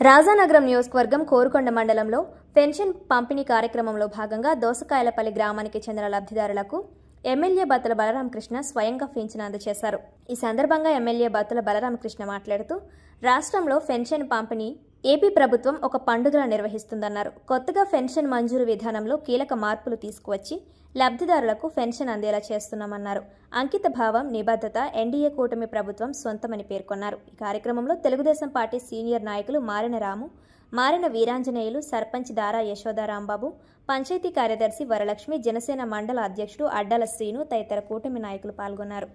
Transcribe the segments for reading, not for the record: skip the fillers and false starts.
రాజానగరం నియోజకవర్గం కోరుకొండ మండలంలో పెన్షన్ పంపిణీ కార్యక్రమంలో భాగంగా దోసకాయలపల్లి గ్రామానికి చెందిన లబ్ధిదారులకు ఎమ్మెల్యే బత్తుల బలరామకృష్ణ స్వయంగా పింఛను అందజేశారు. ఈ సందర్భంగా ఎమ్మెల్యే బత్తుల బలరామకృష్ణ మాట్లాడుతూ రాష్ట్రంలో పెన్షన్ పంపిణీ ఏపీ ప్రభుత్వం ఒక పండుగలా నిర్వహిస్తుందన్నారు. కొత్తగా పెన్షన్ మంజూరు విధానంలో కీలక మార్పులు తీసుకువచ్చి లబ్ధిదారులకు పెన్షన్ అందేలా చేస్తున్నామన్నారు. అంకిత భావం, నిబద్ధత ఎన్డీఏ కూటమి ప్రభుత్వం సొంతమని పేర్కొన్నారు. ఈ కార్యక్రమంలో తెలుగుదేశం పార్టీ సీనియర్ నాయకులు మారిన రాము, మారిన వీరాంజనేయులు, సర్పంచ్ దారా యశోదారాంబాబు, పంచాయతీ కార్యదర్శి వరలక్ష్మి, జనసేన మండల అధ్యక్షుడు అడ్డాల శ్రీను తదితర కూటమి నాయకులు పాల్గొన్నారు.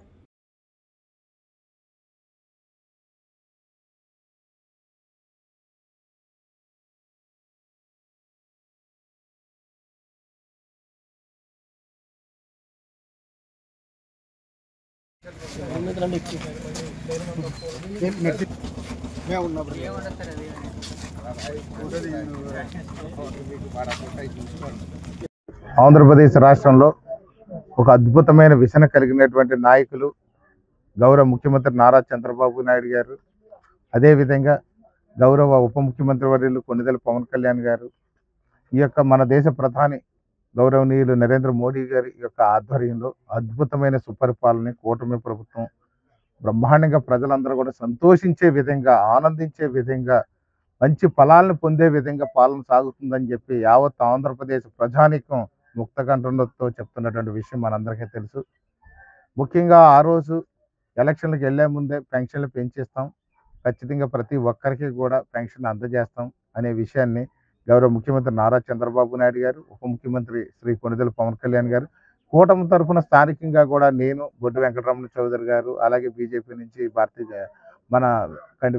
ఆంధ్రప్రదేశ్ రాష్ట్రంలో ఒక అద్భుతమైన విజన్ కలిగినటువంటి నాయకులు గౌరవ ముఖ్యమంత్రి నారా చంద్రబాబు నాయుడు గారు, అదేవిధంగా గౌరవ ఉప ముఖ్యమంత్రి వర్యులు కొణిదెల పవన్ కళ్యాణ్ గారు, ఈ యొక్క మన దేశ ప్రధాని గౌరవనీయులు నరేంద్ర మోడీ గారి యొక్క ఆధ్వర్యంలో అద్భుతమైన సుపరిపాలన కూటమి ప్రభుత్వం బ్రహ్మాండంగా ప్రజలందరూ కూడా సంతోషించే విధంగా, ఆనందించే విధంగా, మంచి ఫలాలను పొందే విధంగా పాలన సాగుతుందని చెప్పి యావత్ ఆంధ్రప్రదేశ్ ప్రజానీకం ముక్తకంఠంతో చెప్తున్నటువంటి విషయం మనందరికీ తెలుసు. ముఖ్యంగా ఆ రోజు ఎలక్షన్లకు వెళ్లే ముందే పెన్షన్లు పెంచేస్తాం, ఖచ్చితంగా ప్రతి ఒక్కరికి కూడా పెన్షన్ అందజేస్తాం అనే విషయాన్ని గౌరవ ముఖ్యమంత్రి నారా చంద్రబాబు నాయుడు గారు, ఉప ముఖ్యమంత్రి శ్రీ కొణిదెల పవన్ కళ్యాణ్ గారు, కూటమి తరఫున స్థానికంగా కూడా నేను, బొడ్డు వెంకటరమణ చౌదరి గారు, అలాగే బీజేపీ నుంచి మన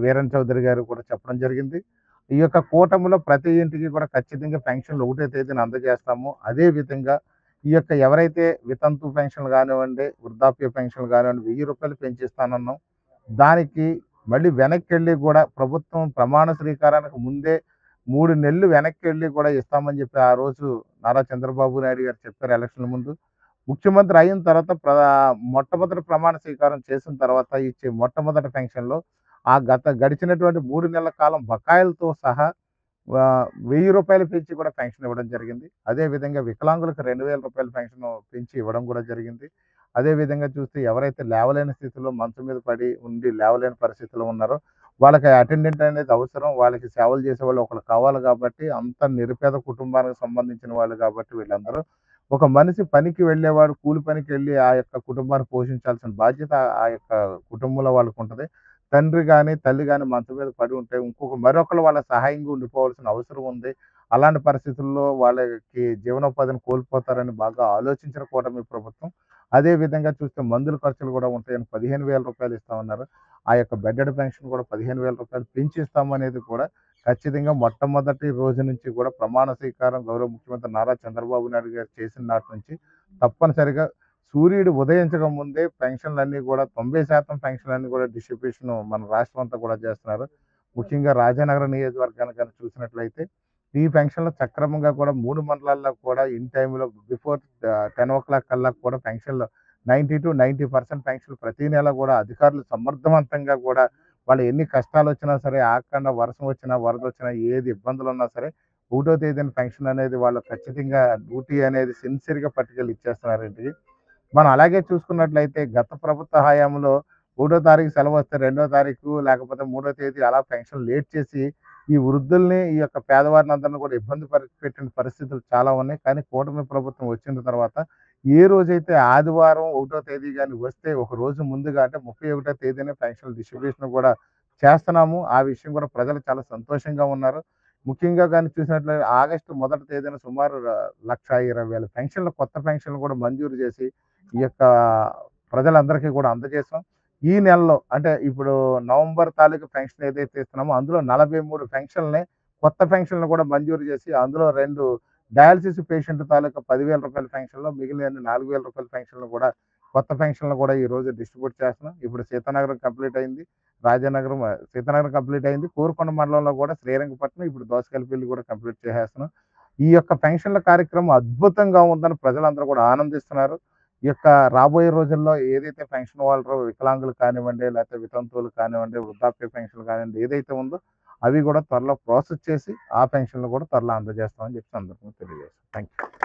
వీరన్ చౌదరి గారు కూడా చెప్పడం జరిగింది. ఈ యొక్క కూటమిలో ప్రతి ఇంటికి కూడా ఖచ్చితంగా పెన్షన్లు 1వ తేదీన అందజేస్తాము. అదేవిధంగా ఈ యొక్క ఎవరైతే వితంతు పెన్షన్లు కానివ్వండి, వృద్ధాప్య పెన్షన్లు కానివ్వండి, 1000 రూపాయలు పెంచిస్తానన్నాం. దానికి మళ్ళీ వెనక్కి వెళ్ళి కూడా ప్రభుత్వం ప్రమాణ స్వీకారానికి ముందే 3 నెలలు వెనక్కి వెళ్ళి కూడా ఇస్తామని చెప్పి ఆ రోజు నారా చంద్రబాబు నాయుడు గారు చెప్పారు. ఎలక్షన్ల ముందు ముఖ్యమంత్రి అయిన తర్వాత మొట్టమొదటి ప్రమాణ స్వీకారం చేసిన తర్వాత ఇచ్చే మొట్టమొదటి పెన్షన్లో ఆ గడిచినటువంటి 3 నెలల కాలం బకాయిలతో సహా 1000 రూపాయలు పెంచి కూడా పెన్షన్ ఇవ్వడం జరిగింది. అదేవిధంగా వికలాంగులకు 2000 రూపాయల పెన్షన్ పెంచి ఇవ్వడం కూడా జరిగింది. అదేవిధంగా చూస్తే ఎవరైతే లేవలేని స్థితిలో మంచం మీద పడి ఉండి లేవలేని పరిస్థితిలో ఉన్నారో వాళ్ళకి అటెండెంట్ అనేది అవసరం, వాళ్ళకి సేవలు చేసే వాళ్ళు ఒకరు కావాలి కాబట్టి, అంత నిరుపేద కుటుంబానికి సంబంధించిన వాళ్ళు కాబట్టి వీళ్ళందరూ ఒక మనిషి పనికి వెళ్ళేవాడు కూలి పనికి వెళ్ళి ఆ యొక్క కుటుంబాన్ని పోషించాల్సిన బాధ్యత ఆ యొక్క కుటుంబంలో వాళ్ళకు ఉంటుంది. తండ్రి కానీ తల్లి కానీ మంచం మీద పడి ఉంటే మరొకరు వాళ్ళ సహాయంగా ఉండిపోవాల్సిన అవసరం ఉంది. అలాంటి పరిస్థితుల్లో వాళ్ళకి జీవనోపాధిని కోల్పోతారని బాగా ఆలోచించిన కూటమి ప్రభుత్వం. అదేవిధంగా చూస్తే మందుల ఖర్చులు కూడా ఉంటాయని 15,000 రూపాయలు ఇస్తామన్నారు. ఆ యొక్క బెడ్డెడ్ పెన్షన్ కూడా 15,000 రూపాయలు పెంచి ఇస్తామనేది కూడా ఖచ్చితంగా మొట్టమొదటి రోజు నుంచి కూడా ప్రమాణ స్వీకారం గౌరవ ముఖ్యమంత్రి నారా చంద్రబాబు నాయుడు గారు చేసిన నాటి నుంచి తప్పనిసరిగా సూర్యుడు ఉదయించక ముందే పెన్షన్లన్నీ కూడా 90% పెన్షన్లన్నీ కూడా డిస్ట్రిబ్యూషన్ మన రాష్ట్రం అంతా కూడా చేస్తున్నారు. ముఖ్యంగా రాజానగరం నియోజకవర్గాన్ని కానీ చూసినట్లయితే ఈ పెన్షన్లు సక్రమంగా కూడా 3 మండలాల్లో కూడా ఇన్ టైంలో బిఫోర్ 10 o'clock కల్లా కూడా పెన్షన్లు 90 to 90% పెన్షన్లు ప్రతి నెల కూడా అధికారులు సమర్థవంతంగా కూడా వాళ్ళు ఎన్ని కష్టాలు వచ్చినా సరే, ఆకుండా వర్షం వచ్చినా, వరద వచ్చినా, ఏది ఇబ్బందులు ఉన్నా సరే 1వ తేదీన పెన్షన్ అనేది వాళ్ళు ఖచ్చితంగా డ్యూటీ అనేది సిన్సియర్గా పట్టుకెళ్ళి ఇచ్చేస్తున్నారు ఇంటికి. మనం అలాగే చూసుకున్నట్లయితే గత ప్రభుత్వ హయాంలో 1వ తారీఖు సెలవు వస్తే 2వ తారీఖు లేకపోతే 3వ తేదీ అలా పెన్షన్ లేట్ చేసి ఈ వృద్ధుల్ని, ఈ యొక్క పేదవారిని అందరినీ కూడా ఇబ్బంది పెట్టిన పరిస్థితులు చాలా ఉన్నాయి. కానీ కూటమి ప్రభుత్వం వచ్చిన తర్వాత ఏ రోజైతే ఆదివారం 1వ తేదీ కానీ వస్తే ఒక రోజు ముందుగా అంటే 31వ తేదీనే పెన్షన్ డిస్ట్రిబ్యూషన్ కూడా చేస్తున్నాము. ఆ విషయం కూడా ప్రజలు చాలా సంతోషంగా ఉన్నారు. ముఖ్యంగా కానీ చూసినట్లయితే ఆగస్టు 1వ తేదీన సుమారు 1,20,000 పెన్షన్లు, కొత్త పెన్షన్లు కూడా మంజూరు చేసి ఈ యొక్క ప్రజలందరికీ కూడా అందజేసాం. ఈ నెలలో అంటే ఇప్పుడు నవంబర్ తాలూకు పెన్షన్ ఏదైతే ఇస్తున్నామో అందులో 43 పెన్షన్లని కొత్త పెన్షన్లు కూడా మంజూరు చేసి అందులో 2 డయాలసిస్ పేషెంట్ తాలూకా 10,000 రూపాయల పెన్షన్లో మిగిలిన 4,000 రూపాయల పెన్షన్లు కూడా కొత్త పెన్షన్లు కూడా ఈ రోజు డిస్ట్రిబ్యూట్ చేస్తున్నాం. ఇప్పుడు సీతానగరం కంప్లీట్ అయింది, సీతానగరం కంప్లీట్ అయింది, కోరుకొండ మండలంలో కూడా శ్రీరంగపట్నం, ఇప్పుడు దోసకాయలపల్లి కూడా కంప్లీట్ చేసేస్తున్నాం. ఈ యొక్క పెన్షన్ల కార్యక్రమం అద్భుతంగా ఉందని ప్రజలందరూ కూడా ఆనందిస్తున్నారు. ఈ యొక్క రాబోయే రోజుల్లో ఏదైతే పెన్షన్ వాళ్ళు వికలాంగులు కానివ్వండి, లేకపోతే వితంతువులు కానివ్వండి, వృద్ధాప్య పెన్షన్ కానివ్వండి, ఏదైతే ఉందో అవి కూడా త్వరలో ప్రాసెస్ చేసి ఆ పెన్షన్లు కూడా త్వరలో అందజేస్తామని చెప్పి సందర్భంగా తెలియజేస్తాం. Thank you.